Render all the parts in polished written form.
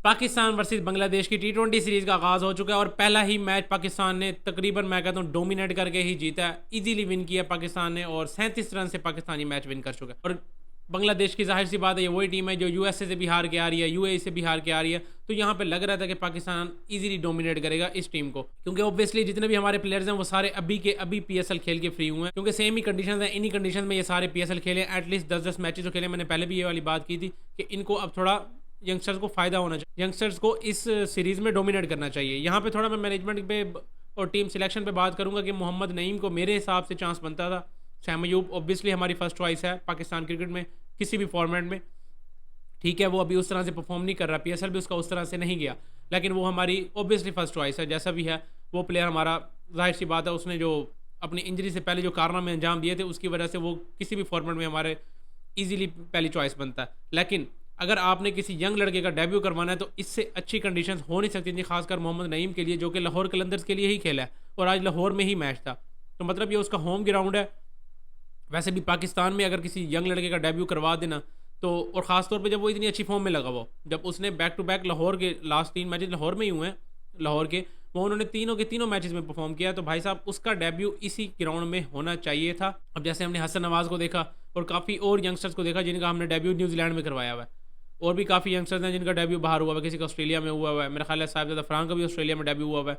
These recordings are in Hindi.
पाकिस्तान वर्सेस बांग्लादेश की T20 सीरीज़ का आगाज़ हो चुका है और पहला ही मैच पाकिस्तान ने तकरीबन मैं कहता हूँ डोमिनेट करके ही जीता है। इजीली विन किया पाकिस्तान ने और 37 रन से पाकिस्तान ये मैच विन कर चुका है। और बांग्लादेश की जाहिर सी बात है ये वही टीम है जो यूएसए से भी हार के आ रही है, यूएई से भी हार के आ रही है। तो यहाँ पे लग रहा था कि पाकिस्तान इजीली डोमिनेट करेगा इस टीम को, क्योंकि ऑब्वियसली जितने भी हमारे प्लेयर्स हैं वो सारे अभी के अभी पीएसएल खेल के फ्री हुए हैं, क्योंकि सेम ही कंडीशन है। इन्हीं कंडीशन में ये सारे पीएसएल खेले, एटलीस्ट 10-10 मैचेस तो खेले। मैंने पहले भी ये वाली बात की थी कि इनको अब थोड़ा यंगस्टर्स को फ़ायदा होना चाहिए, यंगस्टर्स को इस सीरीज़ में डोमिनेट करना चाहिए। यहाँ पे थोड़ा मैं मैनेजमेंट पे और टीम सिलेक्शन पे बात करूँगा कि मोहम्मद नईम को मेरे हिसाब से चांस बनता था। सैम अयूब ऑब्वियसली हमारी फर्स्ट चॉइस है पाकिस्तान क्रिकेट में किसी भी फॉर्मेट में, ठीक है। वो अभी उस तरह से परफॉर्म नहीं कर रहा, पीएसएल भी उसका उस तरह से नहीं गया, लेकिन वो हमारी ऑब्वियसली फर्स्ट चॉइस है। जैसा भी है वो प्लेयर हमारा, जाहिर सी बात है, उसने जो अपनी इंजरी से पहले जो कारनामे अंजाम दिए थे उसकी वजह से वो किसी भी फॉर्मेट में हमारे ईजिली पहली चॉइस बनता है। लेकिन अगर आपने किसी यंग लड़के का डेब्यू करवाना है तो इससे अच्छी कंडीशंस हो नहीं सकती थी, खासकर मोहम्मद नईम के लिए जो कि लाहौर कलंदर्स के लिए ही खेला है और आज लाहौर में ही मैच था। तो मतलब ये उसका होम ग्राउंड है। वैसे भी पाकिस्तान में अगर किसी यंग लड़के का डेब्यू करवा देना तो, और ख़ासतौर पे जब वो इतनी अच्छी फॉर्म में लगा वो, जब उसने बैक टू बैक लाहौर के लास्ट 3 मैचेस लाहौर में ही हुए हैं, लाहौर के वो उन्होंने तीनों के तीनों मैचेस में परफॉर्म किया, तो भाई साहब उसका डेब्यू इसी ग्राउंड में होना चाहिए था। अब जैसे हमने हसन नवाज़ को देखा और काफ़ी और यंगस्टर्स को देखा जिनका हमने डेब्यू न्यूजीलैंड में करवाया हुआ है, और भी काफ़ी यंगस्टर्स हैं जिनका डेब्यू बाहर हुआ है, किसी का ऑस्ट्रेलिया में हुआ है, मेरा ख्याल है साहिबजादा फ़रान का भी ऑस्ट्रेलिया में डेब्यू हुआ है,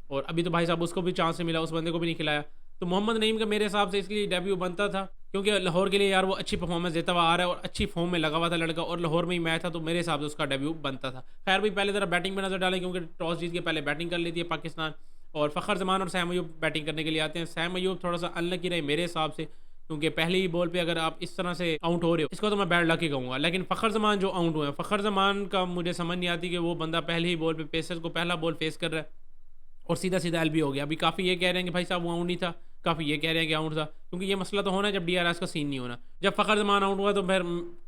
और अभी तो भाई साहब उसको भी चांस नहीं मिला, उस बंदे को भी नहीं खिलाया। तो मोहम्मद नईम का मेरे हिसाब से इसलिए डेब्यू बनता था क्योंकि लाहौर के लिए यार वो अच्छी परफॉर्मेंस देता हुआ आ रहा है और अच्छी फॉर्म में लगा हुआ था लड़का, और लाहौर में ही मैच था, तो मेरे हिसाब से उसका डेब्यू बनता था। खैर भी पहले ज़रा बैटिंग पर नज़र डालें क्योंकि टॉस जीत के पहले बैटिंग कर लेती है पाकिस्तान, और फ़खर जमान और सैम अयूब बैटिंग करने के लिए आते हैं। सैम अयूब थोड़ा सा अनलकी रहे मेरे हिसाब से, क्योंकि पहली ही बॉल पे अगर आप इस तरह से आउट हो रहे हो, इसको तो मैं बैड लक ही कहूँगा। लेकिन फ़खर जमान जो आउट हुए हैं, फ़खर जमान का मुझे समझ नहीं आती कि वो बंदा पहले ही बॉल पे पेसर्स को पहला बॉल फेस कर रहा है और सीधा सीधा एलबी हो गया। अभी काफ़ी ये कह रहे हैं कि भाई साहब वो आउट नहीं था, काफ़ी ये कह रहे हैं कि आउट था, क्योंकि ये मसला तो होना है जब डीआरएस का सीन नहीं होना। जब फ़खर जमान आउट हुआ तो फिर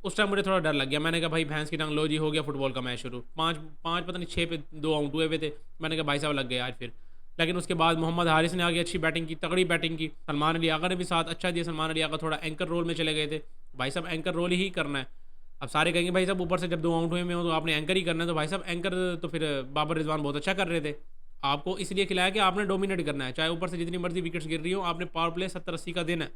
उस टाइम मुझे थोड़ा डर लग गया। मैंने कहा भाई भैंस की टांग लो जी, हो गया फुटबॉल का मैच शुरू। पाँच पता नहीं 6 पे 2 आउट हुए थे। मैंने कहा भाई साहब लग गए आज फिर। लेकिन उसके बाद मोहम्मद हारिस ने आगे अच्छी बैटिंग की, तगड़ी बैटिंग की। सलमान अली आगा ने भी साथ अच्छा दिया। सलमान अली आगा थोड़ा एंकर रोल में चले गए थे। भाई साहब एंकर रोल ही करना है। अब सारे कहेंगे भाई साहब ऊपर से जब 2 आउट हुए में हो तो आपने एंकर ही करना है, तो भाई साहब एंकर तो फिर बाबर रिजवान बहुत अच्छा कर रहे थे। आपको इसलिए खिलाया कि आपने डोमिनेट करना है, चाहे ऊपर से जितनी मर्जी विकेट्स गिर रही हो, आपने पावर प्ले 70-80 का देना है,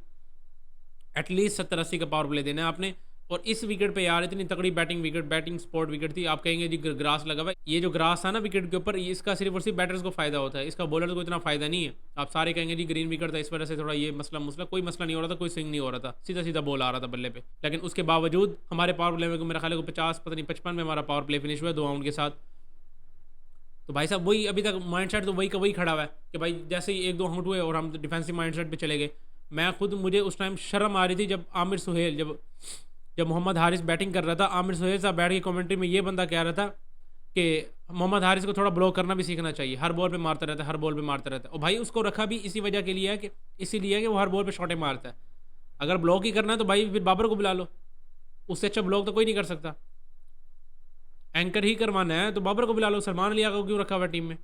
एटलीस्ट 70-80 का पावर प्ले देना है आपने। और इस विकेट पे यार इतनी तगड़ी बैटिंग स्पॉट विकेट थी। आप कहेंगे जी ग्रास लगा हुआ है, ये जो ग्रास था ना विकेट के ऊपर, इसका सिर्फ और सिर्फ बैटर्स को फायदा होता है, इसका बॉलर को इतना फायदा नहीं है। आप सारे कहेंगे जी ग्रीन विकेट था इस वजह से थोड़ा ये मसला, कोई मसला नहीं हो रहा था, कोई स्विंग नहीं हो रहा था, सीधा सीधा बॉल आ रहा था बल्ले पे। लेकिन उसके बावजूद हमारे पावर प्ले में मेरा ख्याल है 50 पता नहीं 55 में हमारा पावर प्ले फिनिश हुआ 2 आउट के साथ। तो भाई साहब वही अभी तक माइंडसेट तो वही का वही खड़ा हुआ है कि भाई जैसे ही 1-2 आउट हुए और हम डिफेंसिव माइंडसेट पे चले गए। मैं खुद, मुझे उस टाइम शर्म आ रही थी जब आमिर सुहेल, जब मोहम्मद हारिस बैटिंग कर रहा था, आमिर सुहेल साहब बैठ के कमेंट्री में ये बंदा कह रहा था कि मोहम्मद हारिस को थोड़ा ब्लॉक करना भी सीखना चाहिए, हर बॉल पे मारता रहता है, हर बॉल पे मारता रहता है। और भाई उसको रखा भी इसी वजह के लिए है कि इसीलिए कि वो हर बॉल पे शॉटें मारता है। अगर ब्लॉक ही करना है तो भाई फिर बाबर को बुला लो, उससे अच्छा ब्लॉक तो कोई नहीं कर सकता। एंकर ही करवाना है तो बाबर को बुला लो, सलमान अली आगा को क्यों रखा हुआ है टीम में?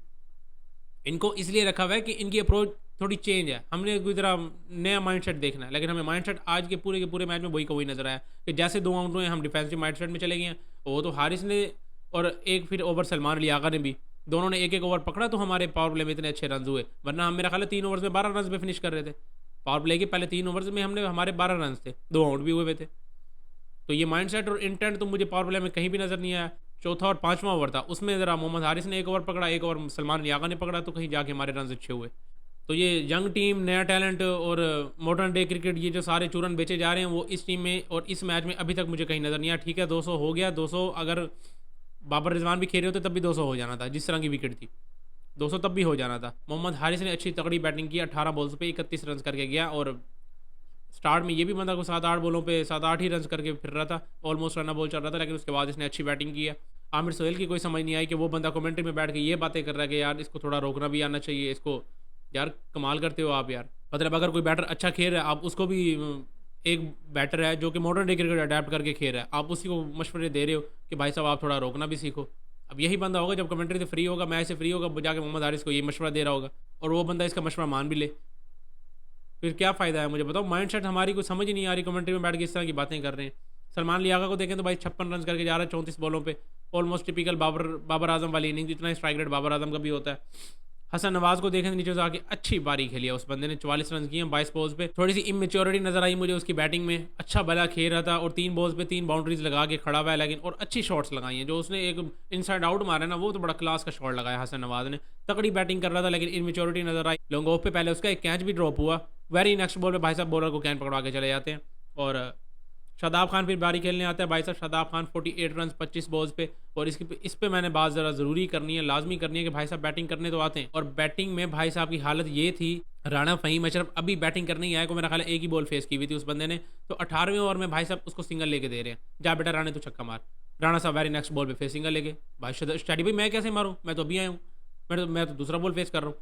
इनको इसलिए रखा हुआ है कि इनकी अप्रोच थोड़ी चेंज है, हमने कोई तरह नया माइंडसेट देखना है। लेकिन हमें माइंडसेट आज के पूरे मैच में वही का वही नजर आया कि जैसे 2 आउट हुए हम डिफेंसिव माइंडसेट में चले गए हैं। वो तो हारिस ने और एक फिर ओवर सलमान अली आगा ने भी, दोनों ने एक ओवर पकड़ा तो हमारे पावर प्ले में इतने अच्छे रन हुए, वरना हम मेरा ख्याल है 3 ओवर्स में 12 रन पे फिनिश कर रहे थे। पावर प्ले के पहले 3 ओवर्स में हमारे 12 रन थे, 2 आउट भी हुए थे। तो ये माइंडसेट और इंटेंट तो मुझे पावर प्ले में कहीं भी नजर नहीं आया। चौथा और 5वां ओवर था, उसमें ज़रा मोहम्मद हारिस ने 1 ओवर पकड़ा, 1 ओवर सलमान अली आगा ने पकड़ा, तो कहीं जाके हमारे रन अच्छे हुए। तो ये यंग टीम, नया टैलेंट और मॉडर्न डे क्रिकेट, ये जो सारे चूरन बेचे जा रहे हैं वो इस टीम में और इस मैच में अभी तक मुझे कहीं नज़र नहीं आया। ठीक है 200 हो गया, 200 अगर बाबर रिजवान भी खेल रहे होते तब भी 200 हो जाना था, जिस तरह की विकेट थी 200 तब भी हो जाना था। मोहम्मद हारिस ने अच्छी तगड़ी बैटिंग की, 18 बॉल्स पे 31 रन करके गया, और स्टार्ट में ये भी बंदा को 7-8 बॉलों पे 7-8 ही रन करके फिर रहा था, ऑलमोस्ट रन बॉल चल रहा था। लेकिन उसके बाद इसने अच्छी बैटिंग की है। आमिर सोहेल की कोई समझ नहीं आई कि वो बंदा कमेंट्री में बैठ के ये बातें कर रहा है कि यार इसको थोड़ा रोकना भी आना चाहिए, इसको यार कमाल करते हो आप यार। मतलब अगर कोई बैटर अच्छा खेल रहा है, आप उसको भी, एक बैटर है जो कि मॉडर्न डे क्रिकेट अडेप्ट करके खेल रहा है, आप उसी को मशवरे दे रहे हो कि भाई साहब आप थोड़ा रोकना भी सीखो। अब यही बंदा होगा जब कमेंट्री से फ्री होगा, मैच से फ्री होगा, जाके मोहम्मद हारिस को ये मशवरा दे रहा होगा और वो बंदा इसका मशवरा मान भी ले, फिर क्या फ़ायदा है मुझे बताओ। माइंडसेट हमारी कुछ समझ ही नहीं आ रही, कमेंट्री में बैठ के इस तरह की बातें कर रहे हैं। सलमान अली आगा को देखें तो भाई 56 रन करके जा रहा है 34 बॉलों पे, ऑलमोस्ट टिपिकल बाबर आजम वाली इनिंग, इतना स्ट्राइक रेट बाबर आजम का भी होता है। हसन नवाज को देखें नीचे से आके अच्छी बारी खेली है उस बंदे ने, 44 रन किए 22 बॉल्स पे। थोड़ी सी इमेच्योरिटी नजर आई मुझे उसकी बैटिंग में, अच्छा भला खेल रहा था और 3 बॉल्स पे 3 बाउंड्रीज लगा के खड़ा हुआ है, लेकिन और अच्छी शॉट्स लगाई हैं। जो उसने एक इनसाइड आउट मारा ना, वो तो बड़ा क्लास का शॉट लगाया हसन नवाज ने। तगड़ी बैटिंग कर रहा था लेकिन इमेच्योरिटी नजर आई। लॉन्ग ऑफ पे पहले उसका एक कैच भी ड्रॉप हुआ, वेरी नेक्स्ट बॉल पे भाई साहब बॉलर को कैन पकड़वा के चले जाते हैं। और शादाब खान फिर बारी खेलने आता है भाई साहब। शादाब खान 48 रन 25 बॉल्स पे। और इस पे मैंने बात ज़रा ज़रूरी करनी है, लाजमी करनी है कि भाई साहब बैटिंग करने तो आते हैं, और बैटिंग में भाई साहब की हालत ये थी, राणा फ़हीम अशरफ अभी बैटिंग करने ही आया को मेरा ख्याल है एक ही बॉल फेस की हुई थी उस बंदे ने, तो 18वें ओवर में भाई साहब उसको सिंगल लेके दे रहे हैं, जा बेटा राणे तो छक्का मार। राणा साहब वेरी नेक्स्ट बॉल पे फेस सिंगल लेके, भाई स्टडी भाई मैं कैसे मारूँ, मैं तो अभी आया हूँ, मैं तो दूसरा बॉल फेस कर रहा हूँ।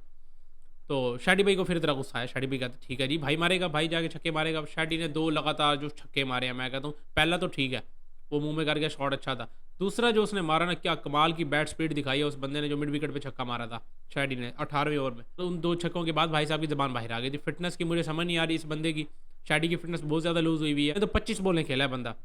तो शाडी भाई को फिर तरह गुस्सा है। शाडी भाई कहते ठीक है जी भाई मारेगा, भाई जाके छक्के मारेगा। शाडी ने 2 लगातार जो छक्के मारे हैं, मैं कहता हूँ पहला तो ठीक है वो मुंह में कर गया, शॉट अच्छा था। दूसरा जो उसने मारा ना, क्या कमाल की बैट स्पीड दिखाई है उस बंदे ने, जो मिड विकेट पे छक्का मारा था शाडी ने 18वें ओवर में। तो उन 2 छक्कों के बाद भाई साहब की जबान बाहर आ गई थी। फिटनेस की मुझे समझ नहीं आ रही इस बंदे की, शाडी की फिटनेस बहुत ज़्यादा लूज हुई है। तो 25 बॉलें खेला है बंदा,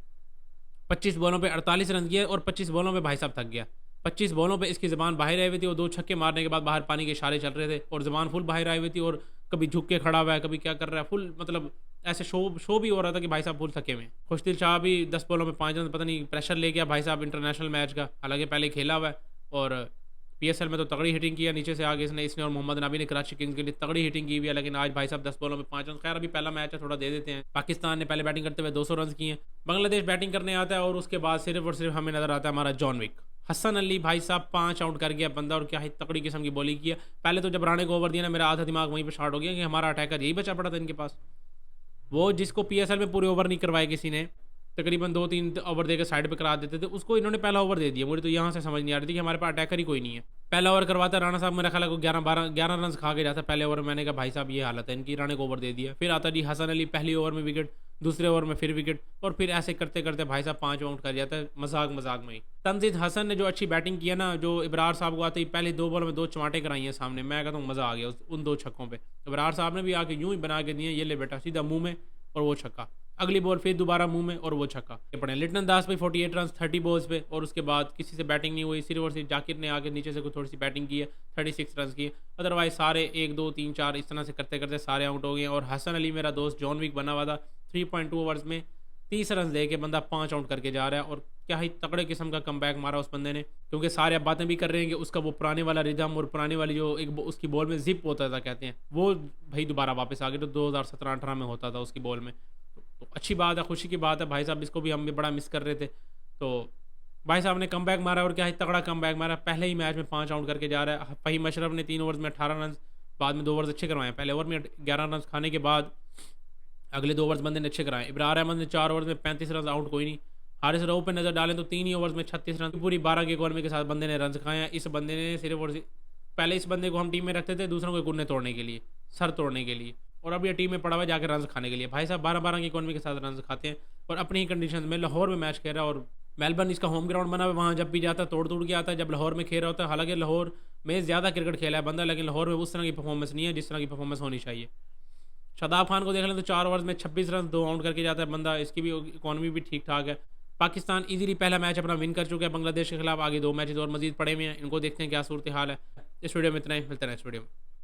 25 बॉलों पे 48 रन किए और 25 बॉलों पे भाई साहब थक गया। 25 बॉलों पे इसकी ज़बान बाहर आई हुई थी और 2 छक्के मारने के बाद बाहर पानी के इशारे चल रहे थे और ज़बान फुल बाहर आई हुई थी, और कभी झुक के खड़ा हुआ है, कभी क्या कर रहा है, फुल मतलब ऐसे शो भी हो रहा था कि भाई साहब फुल थके हुए। खुशदिल शाह भी 10 बॉलों में 5 रन, पता नहीं प्रेशर ले गया भाई साहब इंटरनेशनल मैच का, हालांकि पहले खेला हुआ है और पीएसएल में तो तगड़ी हिटिंग किया नीचे से आगे इसने और मोहम्मद नबी ने कराची किंग्स के लिए तगड़ी हिटिंग की हुई है। लेकिन आज भाई साहब 10 बॉलों में 5 रन, खैर अभी पहला मैच है थोड़ा दे देते हैं। पाकिस्तान ने पहले बैटिंग करते हुए 200 रन किए, बांग्लादेश बैटिंग करने आता है और उसके बाद सिर्फ और सिर्फ हमें नजर आता है हमारा जॉन विक। हसन अली भाई साहब 5 आउट कर गया बंदा, और क्या ही तगड़ी किस्म की बॉलिंग किया। पहले तो जब राणे को ओवर दिया ना, मेरा आधा दिमाग वहीं पर स्टार्ट हो गया कि हमारा अटैकर यही बचा पड़ा था इनके पास, वो जिसको पीएसएल में पूरे ओवर नहीं करवाए किसी ने, तकरीबन 2-3 ओवर देकर साइड पे करा देते थे, उसको इन्होंने पहला ओवर दे दिया। मुझे तो यहाँ से समझ नहीं आ रही थी कि हमारे पास अटैकर ही कोई नहीं है। पहला ओवर करवाता राणा साहब, मेरा ख्याल है 11 रन खा के जाता पहले ओवर में। मैंने कहा भाई साहब ये हालत है इनकी, राणे को ओवर दे दिया। फिर आता जी हसन अली, पहली ओवर में विकेट, दूसरे ओवर में फिर विकेट, और फिर ऐसे करते करते भाई साहब 5 आउट कर जाता है मजाक में ही। तंजीद हसन ने जो अच्छी बैटिंग किया ना, जो इब्रार साहब को आते ही पहले 2 बॉल में 2 चमाटे कराई हैं सामने, मैं कहता हूँ मज़ा आ गया उन 2 छक्कों पर। इब्रार साहब ने भी आके यूँ ही बना के दिए, ये ले बेटा सीधा मुँह में, और वो छक्का। अगली बॉल फिर दोबारा मुंह में और वो छक्का। ये पड़े लिटन दास भाई 48 रन 30 बॉल्स पे, और उसके बाद किसी से बैटिंग नहीं हुई, सिर्फ और सिर्फ जाकिर ने आगे नीचे से कोई थोड़ी सी बैटिंग की है, 36 रन की। अदरवाइज सारे 1 2 3 4 इस तरह से करते करते सारे आउट हो गए। और हसन अली मेरा दोस्त जॉन विक बना हुआ था, 3.2 ओवर्स में 30 रन दे के बंदा 5 आउट करके जा रहा है, और क्या ही तगड़े किस्म का कमबैक मारा उस बंदे ने। क्योंकि सारे अब बातें भी कर रहे हैं कि उसका वो पुराने वाला रिदम और पुरानी वाली जो एक उसकी बॉल में जिप होता था कहते हैं, वो भाई दोबारा वापस आ गया, तो 2017-18 में होता था उसकी बॉल में। तो अच्छी बात है, खुशी की बात है भाई साहब, इसको भी हम भी बड़ा मिस कर रहे थे। तो भाई साहब ने कमबैक मारा, और क्या ही तगड़ा कमबैक मारा, पहले ही मैच में 5 आउट करके जा रहा है। फ़हीम अशरफ ने 3 ओवर्स में 18 रन, बाद में 2 ओवर्स अच्छे करवाए, पहले ओवर में 11 रन खाने के बाद अगले 2 ओवर्स बंदे ने अच्छे कराए। इब्रार अहमद ने 4 ओवर्स में 35 रन, आउट कोई नहीं। हारिस रऊफ पे नज़र डालें तो 3 ही ओवर्स में 36 रन, पूरी 12 की इकॉनमी के साथ बंदे ने रन खाए हैं। इस बंदे ने सिर्फ और पहले इस बंदे को हम टीम में रखते थे दूसरों के गुन्ने तोड़ने के लिए, सर तोड़ने के लिए, और अब ये टीम में पड़ा हुआ जाकर रन खाने के लिए। भाई साहब 12-12 की इकॉनमी के साथ रन खाते हैं, और अपनी ही कंडीशन में लाहौर में मैच खेल रहा है, और मेलबर्न इसका होम ग्राउंड बना हुआ है, वहाँ जब भी जाता है तोड़ के आता है। जब लाहौर में खेल रहा होता है, हालांकि लाहौर में ज़्यादा क्रिकेट खेला है बंदा, लेकिन लाहौर में उस तरह की परफॉर्मेंस नहीं है जिस तरह की परफॉर्मेंस होनी चाहिए। शादाब खान को देख लें तो 4 ओवर्स में 26 रन 2 आउट करके जाता है बंदा, इसकी भी इकॉनमी भी ठीक ठाक है। पाकिस्तान इजीली पहला मैच अपना विन कर चुका है बांग्लादेश के खिलाफ, आगे 2 मैचेस और मजीद पड़े हुए हैं, इनको देखते हैं क्या सूरत हाल है। इस वीडियो में इतना ही, मिलते हैं नेक्स्ट वीडियो में।